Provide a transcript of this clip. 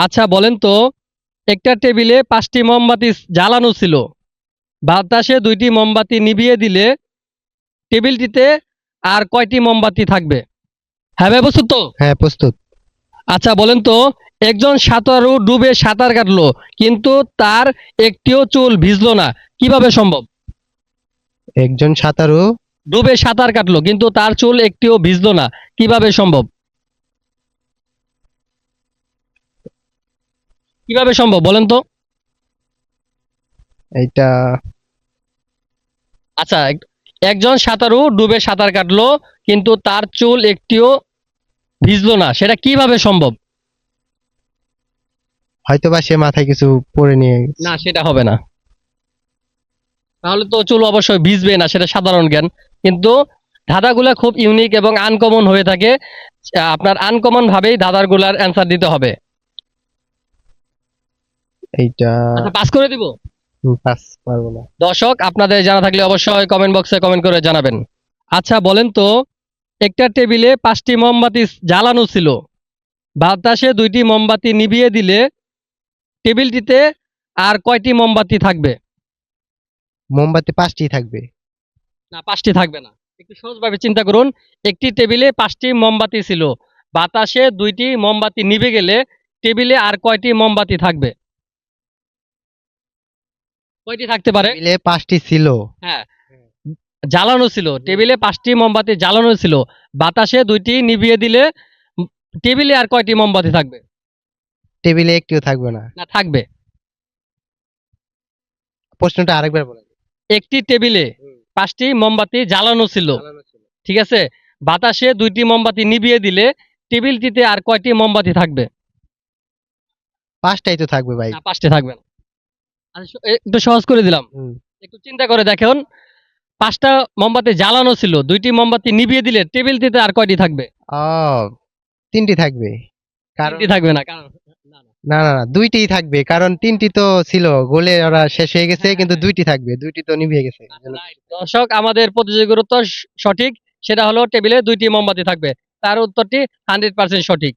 আচ্ছা বলেন তো, একটা টেবিলে 5টি মোমবাতি জ্বালানো ছিল। বাতাসে 2টি মোমবাতি নিভিয়ে দিলে টেবিলটিতে আর কয়টি মোমবাতি থাকবে? হ্যাঁ ভাই, প্রস্তুত তো? হ্যাঁ, প্রস্তুত। আচ্ছা বলেন তো, একজন সাঁতারু ডুবে সাঁতার কাটলো কিন্তু তার একটিও চুল ভিজলো না, কিভাবে সম্ভব? একজন সাঁতারু ডুবে সাঁতার কাটলো কিন্তু তার চুল একটিও ভিজলো না, কিভাবে সম্ভব? কিভাবে সম্ভব বলেন তো? এইটা আচ্ছা, একজন সাঁতারু ডুবে সাঁতার কাটলো কিন্তু তার চুল একটিও ভিজলো না, সেটা কিভাবে সম্ভব? হয়তোবা সে মাথায় কিছু পরে নিয়ে গেছে। না, সেটা হবে না। তাহলে তো চুল অবশ্যই ভিজবে না, সেটা সাধারণ জ্ঞান। কিন্তু ধাঁধাগুলা খুব ইউনিক এবং আনকমন হয়ে থাকে। আপনার আনকমন ভাবেই ধাঁধাগুলার অ্যান্সার দিতে হবে। এইটা আচ্ছা, পাস করে দিব। পাস পারবো না। দর্শক, আপনাদের জানা থাকলে অবশ্যই কমেন্ট বক্সে কমেন্ট করে জানাবেন। আচ্ছা বলেন তো, একটা টেবিলে 5টি মোমবাতি জ্বালানো ছিল। বাতাসে 2টি মোমবাতি নিভিয়ে দিলে টেবিলটিতে আর কয়টি মোমবাতি থাকবে? মোমবাতি 5টি থাকবে। না, 5টি থাকবে না। একটু সহজভাবে চিন্তা করুন। একটি টেবিলে 5টি মোমবাতি ছিল। বাতাসে 2টি মোমবাতি নিভে গেলে টেবিলে আর কয়টি মোমবাতি থাকবে? কয়টি থাকতে পারে? টেবিলে 5টি ছিল। হ্যাঁ, জ্বালানো ছিল। টেবিলে 5টি মোমবাতি জ্বালানো ছিল। বাতাসে 2টি নিভিয়ে দিলে উম, টেবিলে আর কয়টি মোমবাতি থাকবে? টেবিলে একটিও থাকবে না। না, থাকবে। প্রশ্নটা আরেকবার বলেন। একটি টেবিলে 5টি মোমবাতি জ্বালানো ছিল। চালানো ছিল। ঠিক আছে? বাতাসে 2টি মোমবাতি নিভিয়ে দিলে টেবিলটিতে আর কয়টি মোমবাতি থাকবে? 5টাই তো থাকবে ভাই। না, 5টি থাকবে না। আচ্ছা, একটু সহজ করে দিলাম। হুম। একটু চিন্তা করে দেখুন। 5টা মোমবাতি জ্বালানো ছিল, 2টি মোমবাতি নিভিয়ে দিলে টেবিলটিতে আর কয়টি থাকবে? ও, 3টি থাকবে। কারণ 3টি থাকবে না, কারণ না, না। না, না, না, 2টিই থাকবে। কারণ 3টি তো ছিল। গোলে ওরা শেষ হয়ে গেছে হ্যাঁ, কিন্তু হ্যাঁ। 2টি থাকবে। 2টি তো নিভে গেছে। আচ্ছা, রাইট। দর্শক, আমাদের প্রতিযোগীর উত্তর সঠিক। সেটা হলো টেবিলে 2টি মোমবাতি থাকবে। তার উত্তরটি 100% সঠিক।